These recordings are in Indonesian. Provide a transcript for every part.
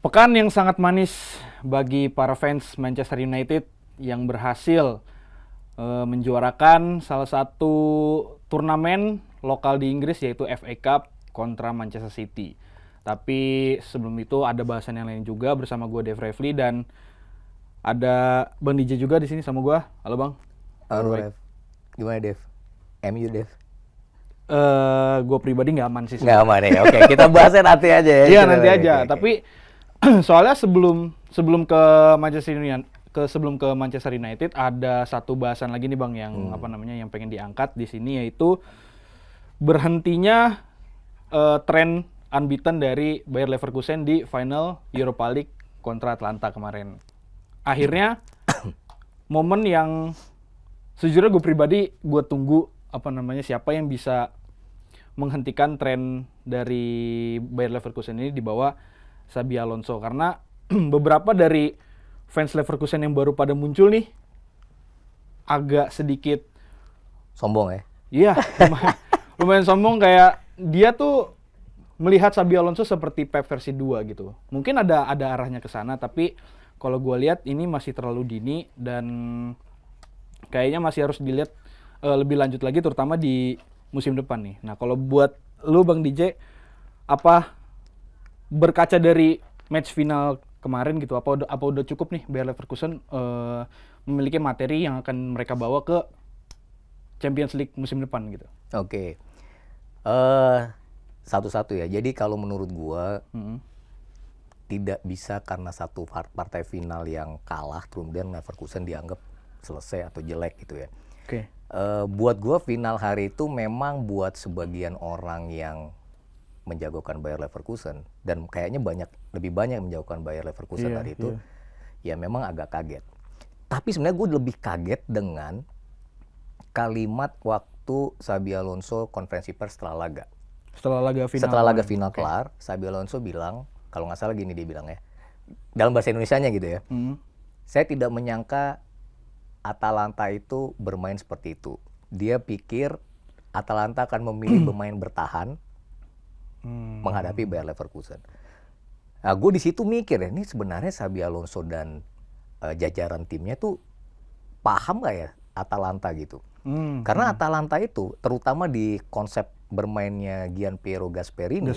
Pekan yang sangat manis bagi para fans Manchester United yang berhasil menjuarakan salah satu turnamen lokal di Inggris yaitu FA Cup kontra Manchester City. Tapi sebelum itu ada bahasan yang lain juga bersama gue Dev Refli dan ada Bang DJ juga di sini sama gue. Halo Bang. Halo Dev. Gimana Dev? MU Dev? Gue pribadi nggak aman sih. Nggak aman ya. Oke, kita bahasnya nanti aja ya. Iya nanti aja. Okay. Tapi soalnya sebelum ke Manchester United ada satu bahasan lagi nih Bang yang yang pengen diangkat di sini, yaitu berhentinya tren unbeaten dari Bayer Leverkusen di final Europa League kontra Atalanta kemarin. Akhirnya momen yang sejujurnya gue pribadi gue tunggu siapa yang bisa menghentikan tren dari Bayer Leverkusen ini di bawah Xabi Alonso, karena beberapa dari fans Leverkusen yang baru pada muncul nih agak sedikit sombong ya? Iya, lumayan sombong, kayak dia tuh melihat Xabi Alonso seperti Pep versi 2 gitu. Mungkin ada arahnya ke sana, tapi kalau gue lihat ini masih terlalu dini dan kayaknya masih harus dilihat lebih lanjut lagi, terutama di musim depan nih. Nah, kalau buat lu Bang DJ, apa berkaca dari match final kemarin gitu, apa udah cukup nih Bayer Leverkusen memiliki materi yang akan mereka bawa ke Champions League musim depan gitu? Oke. Satu-satu ya. Jadi kalau menurut gua tidak bisa karena satu partai final yang kalah kemudian Leverkusen dianggap selesai atau jelek gitu ya. Oke. Buat gua final hari itu memang buat sebagian orang yang menjagokan Bayer Leverkusen, dan kayaknya lebih banyak menjagokan Bayer Leverkusen hari itu, ya memang agak kaget. Tapi sebenarnya gue lebih kaget dengan kalimat waktu Xabi Alonso konferensi pers setelah laga. Setelah laga final kelar, Xabi Alonso bilang, kalau nggak salah gini dia bilang ya, dalam bahasa Indonesianya gitu ya, saya tidak menyangka Atalanta itu bermain seperti itu. Dia pikir Atalanta akan memilih bermain bertahan menghadapi Bayer Leverkusen. Nah, gue di situ mikir ya, ini sebenarnya Xabi Alonso dan jajaran timnya tuh paham nggak ya Atalanta gitu? Karena Atalanta itu, terutama di konsep bermainnya Gianpiero Gasperini,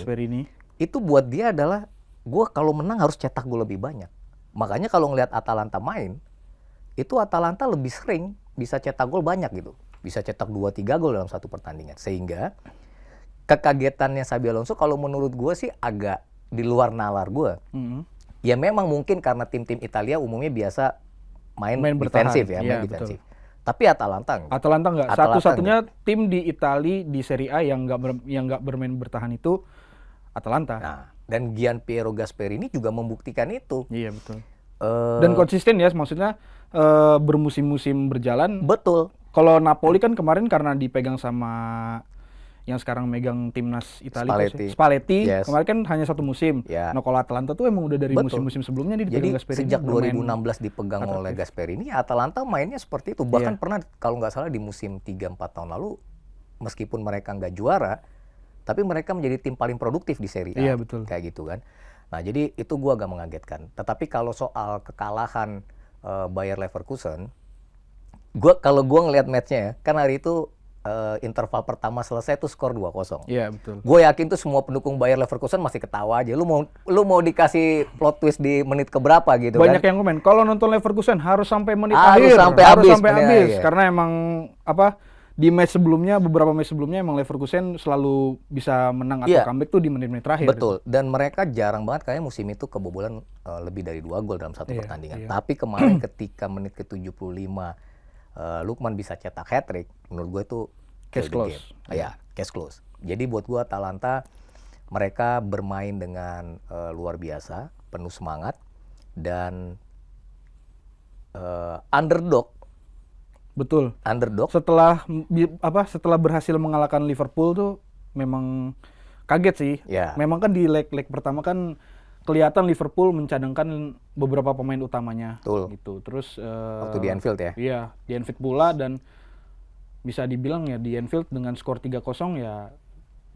itu buat dia adalah, gue kalau menang harus cetak gol lebih banyak. Makanya kalau ngelihat Atalanta main, itu Atalanta lebih sering bisa cetak gol banyak gitu. Bisa cetak 2-3 gol dalam satu pertandingan. Sehingga kekagetannya Xabi Alonso kalau menurut gue sih agak di luar nalar gue. Ya memang mungkin karena tim-tim Italia umumnya biasa main defensif ya, main defensif. Tapi Atalanta enggak. Satu-satunya tim di Italia di Serie A yang nggak bermain bertahan itu Atalanta. Nah, dan Gianpiero Gasperini juga membuktikan itu. Iya betul. Dan konsisten ya, maksudnya bermusim-musim berjalan. Betul. Kalau Napoli kan kemarin karena dipegang sama yang sekarang megang timnas Italia Spalletti. Yes. Kemarin kan hanya satu musim. Yeah. Nah, kalau Atalanta tuh emang udah dari musim-musim sebelumnya nih dipegang Gasperini. Jadi sejak 2016 dipegang oleh Gasperini, Atalanta mainnya seperti itu. Bahkan pernah kalau nggak salah di musim 3-4 tahun lalu, meskipun mereka nggak juara, tapi mereka menjadi tim paling produktif di Serie A. Iya, betul. Kayak gitu kan. Nah, jadi itu gua agak mengagetkan. Tetapi kalau soal kekalahan Bayer Leverkusen, kalau gua ngelihat matchnya ya, kan hari itu interval pertama selesai tuh skor 2-0. Iya, betul. Gue yakin tuh semua pendukung Bayer Leverkusen masih ketawa aja. Lu mau dikasih plot twist di menit keberapa gitu. Banyak kan? yang komen, kalau nonton Leverkusen harus sampai menit akhir. Harus sampai habis. Karena emang di beberapa match sebelumnya emang Leverkusen selalu bisa menang atau comeback tuh di menit-menit terakhir. Betul. Dan mereka jarang banget kayaknya musim itu kebobolan lebih dari 2 gol dalam satu pertandingan. Tapi kemarin ketika menit ke-75 Lukman bisa cetak hat-trick, menurut gue itu case close. Case close. Jadi buat gue Atalanta, mereka bermain dengan luar biasa, penuh semangat, dan underdog. Betul. Underdog. Setelah berhasil mengalahkan Liverpool tuh memang kaget sih. Yeah. Memang kan di leg pertama kan kelihatan Liverpool mencadangkan beberapa pemain utamanya. Betul. Gitu. Terus waktu di Anfield ya. Iya, di Anfield pula, dan bisa dibilang ya di Anfield dengan skor 3-0 ya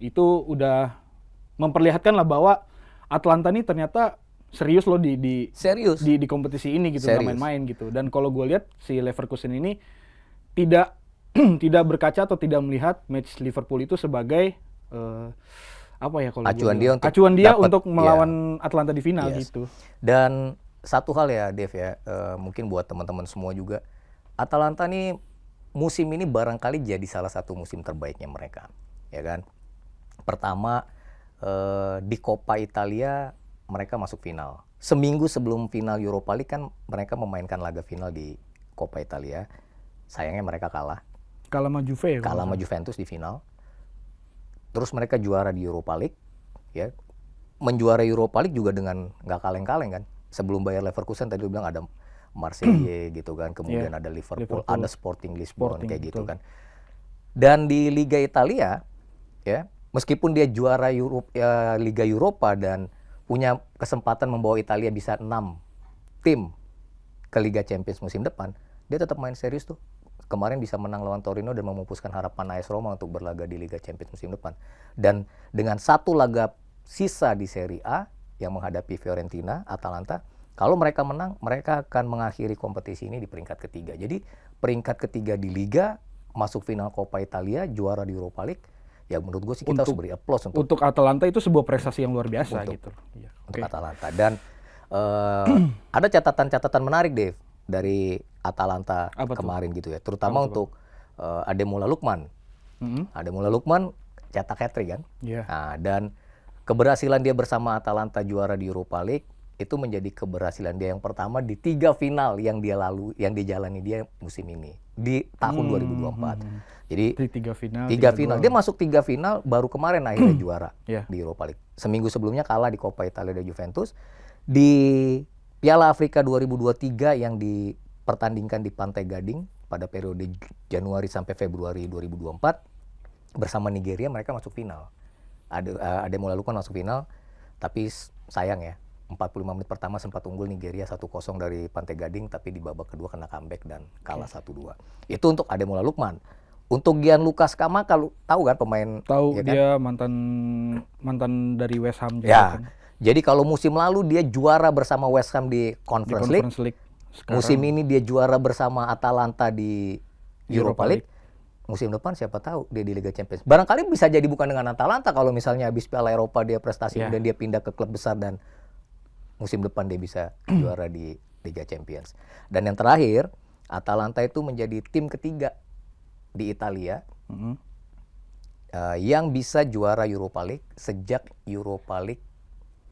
itu udah memperlihatkan lah bahwa Atalanta ini ternyata serius loh di Serius. di kompetisi ini gitu, nggak Serius. main-main gitu. Dan kalau gue lihat si Leverkusen ini tidak tidak berkaca atau tidak melihat match Liverpool itu sebagai apa ya kalau Acuan gua bilang, dia untuk acuan dia dapat, untuk melawan Atalanta di final Yes. gitu. Dan satu hal ya, Dev ya, mungkin buat teman-teman semua juga, Atalanta nih musim ini barangkali jadi salah satu musim terbaiknya mereka, ya kan? Pertama, di Coppa Italia mereka masuk final. Seminggu sebelum final Europa League kan mereka memainkan laga final di Coppa Italia. Sayangnya mereka kalah. Kalah sama Juve ya. kalau Kalah sama nggak Juventus di final. Terus mereka juara di Europa League, ya. Menjuarai Europa League juga dengan nggak kaleng-kaleng kan. Sebelum Bayer Leverkusen tadi lu bilang ada Marseille gitu kan, kemudian ada Liverpool, ada Sporting Lisbon Sporting, kayak gitu betul. kan. Dan di Liga Italia, ya, meskipun dia juara Liga Eropa dan punya kesempatan membawa Italia bisa 6 tim ke Liga Champions musim depan, dia tetap main serius tuh. Kemarin bisa menang lawan Torino dan memupuskan harapan AS Roma untuk berlaga di Liga Champions musim depan. Dan dengan satu laga sisa di Serie A yang menghadapi Fiorentina, Atalanta, kalau mereka menang, mereka akan mengakhiri kompetisi ini di peringkat ketiga. Jadi peringkat ketiga di Liga, masuk final Coppa Italia, juara di Europa League, ya menurut gue sih kita harus beri applause untuk Atalanta itu sebuah prestasi yang luar biasa gitu. Iya. untuk Atalanta. Dan ada catatan-catatan menarik, Dave, dari Atalanta Apa tuh? kemarin gitu ya. Terutama untuk Ademola Lookman. Ademola Lookman cetak hat-trick kan. Iya. Nah, dan keberhasilan dia bersama Atalanta juara di Europa League itu menjadi keberhasilan dia yang pertama di 3 final yang dijalani dia musim ini di tahun 2024. Jadi Di 3 final. 3 final. Dia masuk 3 final baru kemarin akhirnya juara Iya. di Europa League. Seminggu sebelumnya kalah di Coppa Italia dari Juventus. Di Piala Afrika 2023 yang dipertandingkan di Pantai Gading pada periode Januari sampai Februari 2024 bersama Nigeria mereka masuk final. Ademola Lookman masuk final, tapi sayang ya 45 menit pertama sempat unggul Nigeria 1-0 dari Pantai Gading, tapi di babak kedua kena comeback dan kalah 1-2. Itu untuk Ademola Lookman. Untuk Gianluca Scamacca, lu tahu kan pemain? Tahu ya kan? dia mantan dari West Ham juga Ya. kan. Jadi kalau musim lalu dia juara bersama West Ham di Di Conference League. Conference League. Sekarang Musim ini dia juara bersama Atalanta di Europa Europa League. Musim depan siapa tahu dia di Liga Champions. Barangkali bisa jadi bukan dengan Atalanta kalau misalnya habis Piala Eropa dia prestasi Ya. dan dia pindah ke klub besar dan musim depan dia bisa juara di Liga Champions. Dan yang terakhir, Atalanta itu menjadi tim ketiga di Italia Mhm. yang bisa juara Europa League sejak Europa League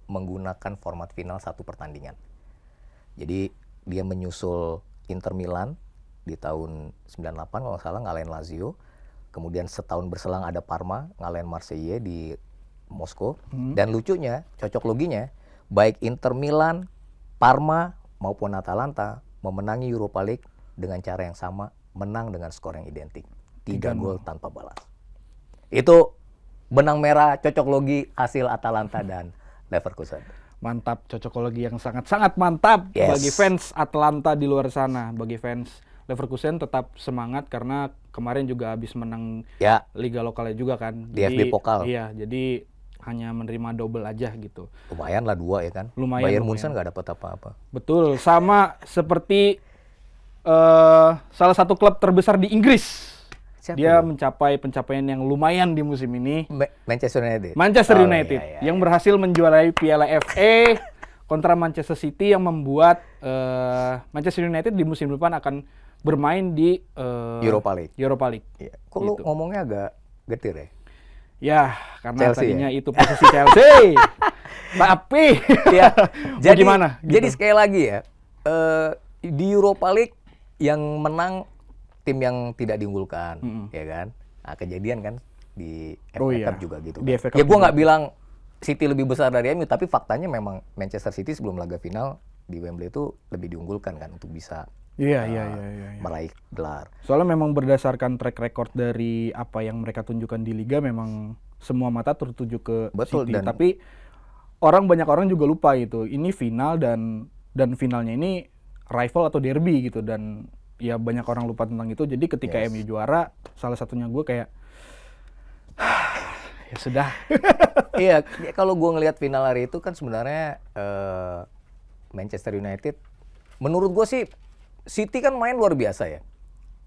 menggunakan format final 1 pertandingan. Jadi dia menyusul Inter Milan di tahun 98 kalau nggak salah ngalahin Lazio. Kemudian setahun berselang ada Parma ngalahin Marseille di Moskow. Dan lucunya, cocok loginya, baik Inter Milan, Parma maupun Atalanta memenangi Europa League dengan cara yang sama, menang dengan skor yang identik. 3 gol tanpa balas. Itu benang merah cocok logi hasil Atalanta dan Leverkusen. Mantap, cocokologi yang sangat-sangat mantap Yes. bagi fans Atalanta di luar sana. Bagi fans Leverkusen tetap semangat karena kemarin juga habis menang Ya, liga lokalnya juga kan. DFB Pokal. Iya, jadi hanya menerima double aja gitu. lumayan lah 2 ya kan. Lumayan, Bayern lumayan. Munchen nggak dapat apa-apa. Betul, sama seperti salah satu klub terbesar di Inggris. Siapa Dia itu? mencapai pencapaian yang lumayan di musim ini. Manchester United. Manchester Oh, United iya, iya, yang berhasil menjuarai Piala FA kontra Manchester City yang membuat Manchester United di musim depan akan bermain di Europa League. Europa League. Iya. Kok lu ngomongnya agak getir ya? Ya, karena Chelsea tadinya ya? itu posisi Chelsea. Tapi Iya. jadi gimana? Jadi sekali lagi ya, di Europa League yang menang tim yang tidak diunggulkan, ya kan? Nah, kejadian kan di FA Oh iya. Cup juga gitu. Di Kan? FA Cup Ya gua juga. nggak bilang City lebih besar dari MU, tapi faktanya memang Manchester City sebelum laga final di Wembley itu lebih diunggulkan kan untuk bisa Iya. meraih gelar. Soalnya memang berdasarkan track record dari apa yang mereka tunjukkan di liga memang semua mata tertuju ke Betul, City. dan- Tapi banyak orang juga lupa gitu. Ini final dan finalnya ini rival atau derby gitu, dan ya banyak orang lupa tentang itu. Jadi ketika Yes. MU juara, salah satunya gue kayak Ya sudah. Iya, kalau gue ngelihat final hari itu kan sebenarnya Manchester United, menurut gue sih City kan main luar biasa ya.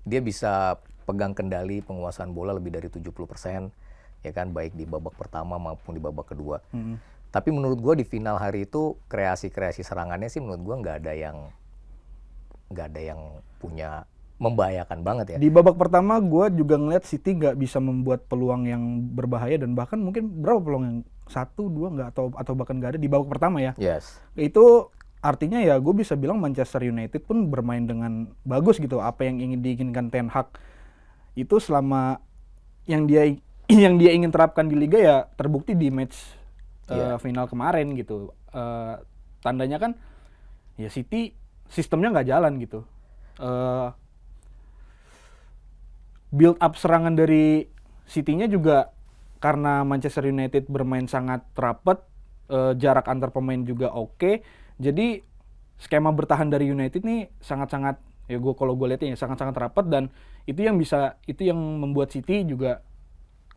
Dia bisa pegang kendali penguasaan bola lebih dari 70%, ya kan, baik di babak pertama maupun di babak kedua. Tapi menurut gue di final hari itu kreasi-kreasi serangannya sih menurut gue nggak ada yang punya membahayakan banget ya. Di babak pertama gue juga ngeliat City nggak bisa membuat peluang yang berbahaya dan bahkan mungkin berapa peluang yang 1, 2 nggak atau bahkan nggak ada di babak pertama ya. Yes. Itu artinya ya gue bisa bilang Manchester United pun bermain dengan bagus gitu. Apa yang ingin diinginkan Ten Hag itu selama yang dia ingin terapkan di liga ya terbukti di match final kemarin gitu. Tandanya kan ya City sistemnya nggak jalan gitu. Build up serangan dari City-nya juga karena Manchester United bermain sangat rapat, jarak antar pemain juga oke. Jadi skema bertahan dari United nih sangat-sangat ya kalau gue lihatnya ya sangat-sangat rapat dan itu yang membuat City juga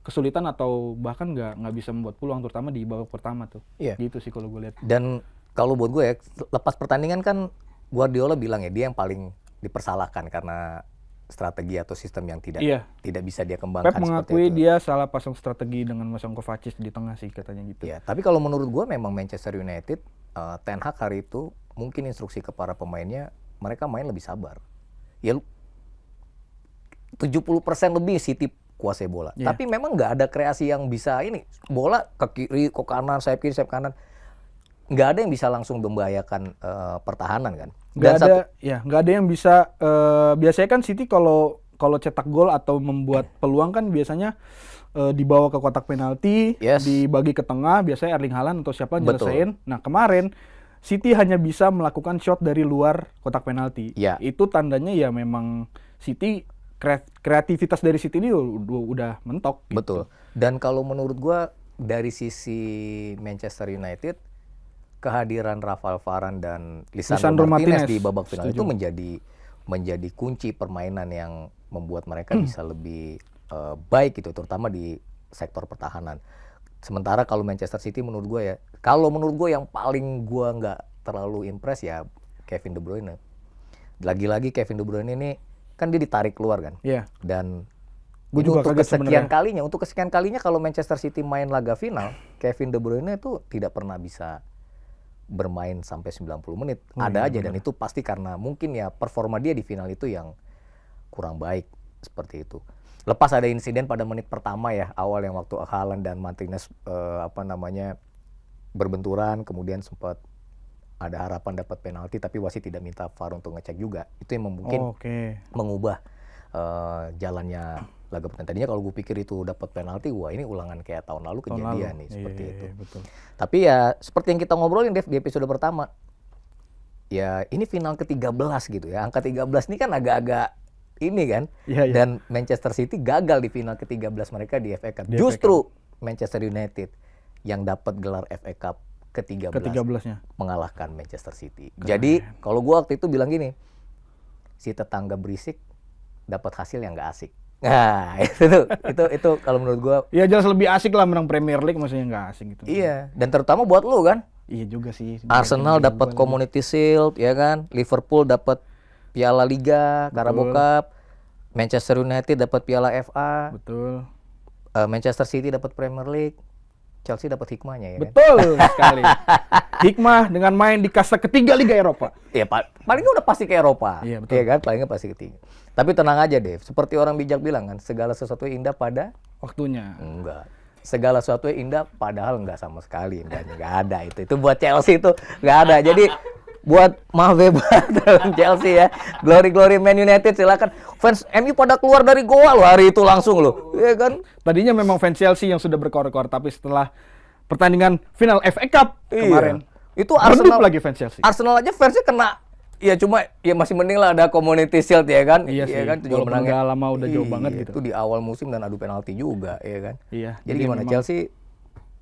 kesulitan atau bahkan nggak bisa membuat peluang terutama di babak pertama tuh. Iya. Gitu sih kalau gue lihat. Dan kalau buat gue ya, lepas pertandingan kan Guardiola bilang ya dia yang paling dipersalahkan karena strategi atau sistem yang tidak bisa dia kembangkan. Pep mengakui dia salah pasang strategi dengan masang Kovacic di tengah sih katanya gitu. Ya, tapi kalau menurut gue memang Manchester United, Ten Hag hari itu mungkin instruksi ke para pemainnya, mereka main lebih sabar. Ya 70% lebih City kuasai bola. Yeah. Tapi memang nggak ada kreasi yang bisa ini. Bola ke kiri, ke kanan, sayap kiri, sayap kanan. Nggak ada yang bisa langsung membahayakan pertahanan kan. Nggak ada yang bisa. Biasanya kan City kalau cetak gol atau membuat peluang kan biasanya dibawa ke kotak penalti, dibagi ke tengah, biasanya Erling Haaland atau siapa nyelesain. Nah kemarin City hanya bisa melakukan shot dari luar kotak penalti. Yeah. Itu tandanya ya memang City kreativitas dari City ini udah mentok. Gitu. Betul. Dan kalau menurut gua dari sisi Manchester United, kehadiran Rafael Varane dan Lisandro Martinez di babak final itu menjadi kunci permainan yang membuat mereka bisa lebih baik gitu, terutama di sektor pertahanan. Sementara kalau Manchester City menurut gue yang paling gue nggak terlalu impress ya Kevin De Bruyne. Lagi-lagi Kevin De Bruyne ini kan dia ditarik keluar kan. Iya. Dan untuk kesekian kalinya kalau Manchester City main laga final, Kevin De Bruyne itu tidak pernah bisa bermain sampai 90 menit. Ada aja, dan itu pasti karena mungkin ya performa dia di final itu yang kurang baik seperti itu. Lepas ada insiden pada menit pertama ya, awal yang waktu Haaland dan Martinez berbenturan, kemudian sempat ada harapan dapat penalti tapi wasit tidak minta VAR untuk ngecek juga. Itu yang mungkin mengubah jalannya laga pertandingan. Tadinya kalau gue pikir itu dapat penalti, wah ini ulangan kayak tahun lalu kejadian nih seperti itu. Betul. Tapi ya seperti yang kita ngobrolin Dev di episode pertama, ya ini final ke-13 gitu ya. Angka 13 ini kan agak-agak ini kan. Dan Manchester City gagal di final ke-13 mereka di FA Cup. Justru Manchester United yang dapat gelar FA Cup ke-13-nya mengalahkan Manchester City. Jadi kalau gue waktu itu bilang gini, si tetangga berisik dapat hasil yang gak asik. Nah, itu kalau menurut gua ya jelas lebih asik lah menang Premier League, maksudnya nggak asik gitu. Iya, dan terutama buat lu kan. Iya juga sih. Arsenal dapat Community Shield ya kan, Liverpool dapat Piala Liga, Carabao Cup, Manchester United dapat Piala FA. Betul. Manchester City dapat Premier League. Chelsea dapat hikmahnya ya kan? Betul sekali. Hikmah dengan main di kasta ketiga Liga Eropa. Iya, palingnya udah pasti ke Eropa. Iya, betul. Iya kan, palingnya pasti ketiga. Tapi tenang aja Dev, seperti orang bijak bilang kan, segala sesuatu indah pada waktunya. Enggak. Segala sesuatu indah padahal enggak sama sekali indahnya, enggak ada itu. Itu buat Chelsea itu enggak ada. Jadi buat buat Chelsea ya, glory Man United silakan. Fans MU pada keluar dari goa lo hari itu langsung lo, ya kan? Tadinya memang fans Chelsea yang sudah berkor-kor, tapi setelah pertandingan final FA Cup kemarin, itu Arsenal lagi fans Chelsea. Arsenal aja fansnya kena, ya cuma ya masih mending lah ada Community Shield ya kan? Iya sih. Kan? Walaupun udah lama udah jauh banget gitu. Itu di awal musim dan adu penalti juga, ya kan? Iya. Jadi gimana memang... Chelsea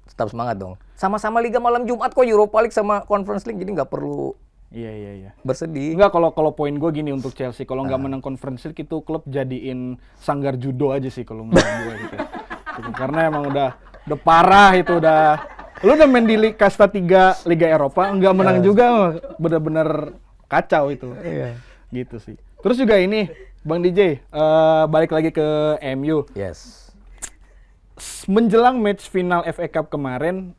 tetap semangat dong. Sama-sama Liga malam Jumat kok, Europa League sama Conference League, jadi nggak perlu. Iya. Bersedih. Enggak, kalau poin gue gini untuk Chelsea, kalau nggak menang Conference League itu klub jadiin sanggar judo aja sih kalau menurut gue gitu. Karena emang Udah parah itu udah. Lu udah main di kasta 3 Liga Eropa, nggak menang juga, bener-bener kacau itu. Iya. Gitu sih. Terus juga ini, Bang DJ, balik lagi ke MU. Yes. Menjelang match final FA Cup kemarin,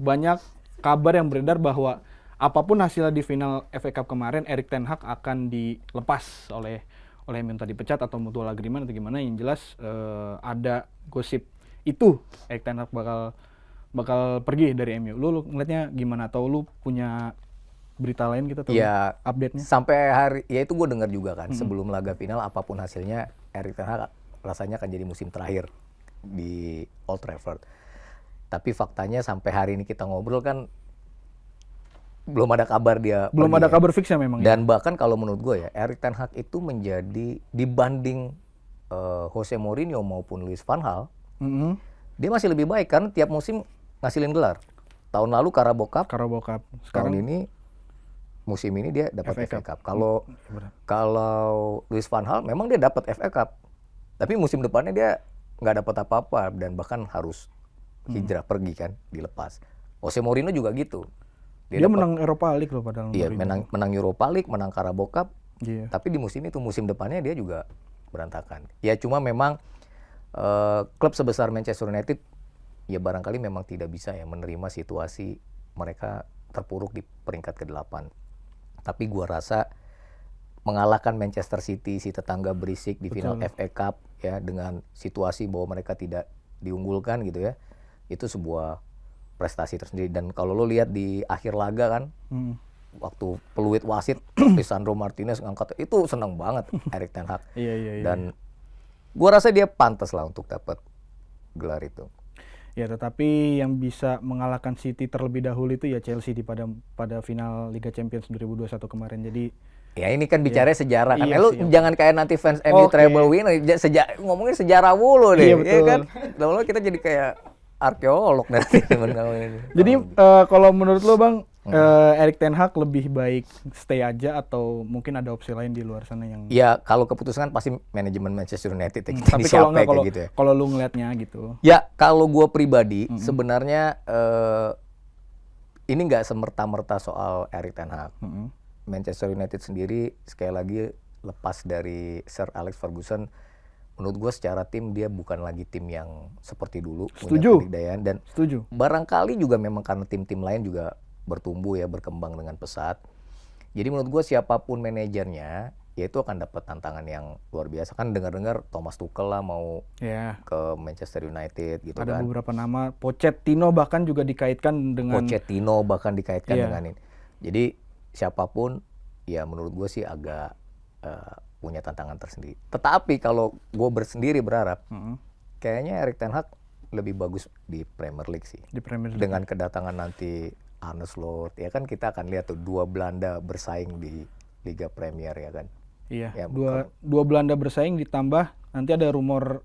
banyak kabar yang beredar bahwa apapun hasilnya di final FA Cup kemarin, Erik ten Hag akan dilepas oleh MU, entah dipecat atau mutual agreement atau gimana. Yang jelas ada gosip itu Erik ten Hag bakal pergi dari MU. Lu ngeliatnya gimana, atau lu punya berita lain gitu atau Ya, update-nya? sampai hari, ya itu gue dengar juga kan, sebelum laga final apapun hasilnya, Erik ten Hag rasanya akan jadi musim terakhir di Old Trafford. Tapi faktanya sampai hari ini kita ngobrol kan belum ada kabar dia Belum pergi ada ya. kabar fixnya memang. Dan bahkan kalau menurut gue ya, Erik ten Hag itu menjadi dibanding Jose Mourinho maupun Louis van Gaal, dia masih lebih baik karena tiap musim ngasilin gelar. Tahun lalu Carabao Cup, Carabao Cup. tahun ini musim ini dia dapat FA FA Cup. Kalau Louis van Gaal memang dia dapat FA Cup, tapi musim depannya dia nggak dapat apa-apa dan bahkan harus hijrah pergi kan, dilepas. Jose Mourinho juga gitu. Dia menang Europa League loh padahal. Iya, menang Europa League, menang Carabao Cup. Iya. Tapi di musim depannya dia juga berantakan. Ya cuma memang klub sebesar Manchester United ya barangkali memang tidak bisa ya menerima situasi mereka terpuruk di peringkat ke-8. Tapi gua rasa mengalahkan Manchester City, si tetangga berisik di final FA Cup ya, dengan situasi bahwa mereka tidak diunggulkan gitu ya, itu sebuah prestasi tersendiri. Dan kalau lo lihat di akhir laga kan, waktu peluit wasit Lisandro Martinez ngangkat, itu senang banget Erik ten Hag. Iya. Dan gua rasa dia pantas lah untuk dapat gelar itu. Ya, tetapi yang bisa mengalahkan City terlebih dahulu itu ya Chelsea pada final Liga Champions 2021 kemarin. Jadi ya ini kan bicara sejarah kan. Iya Lu sih, jangan kayak nanti fans MU treble winner, ngomongin sejarah mulu Iya, deh, betul. ya kan? Lalu kita jadi kayak arkeolog nanti teman kamu ini. Jadi kalau menurut lo Bang, Erik ten Hag lebih baik stay aja atau mungkin ada opsi lain di luar sana yang... Ya kalau keputusan kan pasti manajemen Manchester United ya, kita Tapi kalau siapa kayak gitu ya. kalau lu ngelihatnya gitu. Ya kalau gue pribadi sebenarnya ini nggak semerta-merta soal Erik ten Hag. Manchester United sendiri sekali lagi lepas dari Sir Alex Ferguson, menurut gue secara tim dia bukan lagi tim yang seperti dulu, Setuju. punya kedikdayaan, dan Setuju. barangkali juga memang karena tim-tim lain juga bertumbuh ya, berkembang dengan pesat. Jadi menurut gue siapapun manajernya, ya itu akan dapat tantangan yang luar biasa. Kan dengar-dengar Thomas Tuchel lah mau Ya. ke Manchester United gitu Ada kan. beberapa nama, Pochettino bahkan juga dikaitkan dengan... Pochettino bahkan dikaitkan Iya. dengan ini. Jadi siapapun ya menurut gue sih agak punya tantangan tersendiri. Tetapi kalau gue sendiri berharap kayaknya Erik ten Hag lebih bagus di Premier League sih. Di Premier League. Dengan kedatangan nanti Arne Slot, ya kan kita akan lihat tuh dua Belanda bersaing di Liga Premier ya kan. Iya, Ya, dua Belanda bersaing, ditambah nanti ada rumor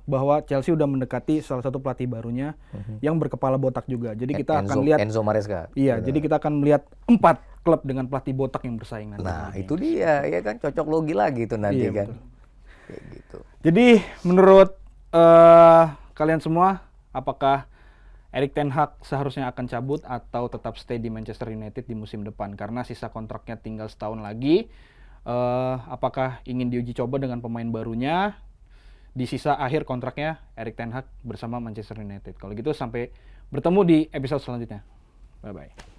bahwa Chelsea udah mendekati salah satu pelatih barunya yang berkepala botak juga. Jadi kita akan lihat Enzo Maresca. Iya, jadi kita akan melihat 4 klub dengan pelatih botak yang bersaing nanti. Nah, itu dia ya kan, cocok logi lagi tuh nanti Iya, kan. betul. Kayak gitu. Jadi menurut kalian semua, apakah Erik ten Hag seharusnya akan cabut atau tetap stay di Manchester United di musim depan? Karena sisa kontraknya tinggal setahun lagi. Apakah ingin diuji coba dengan pemain barunya di sisa akhir kontraknya Erik ten Hag bersama Manchester United? Kalau gitu sampai bertemu di episode selanjutnya. Bye-bye.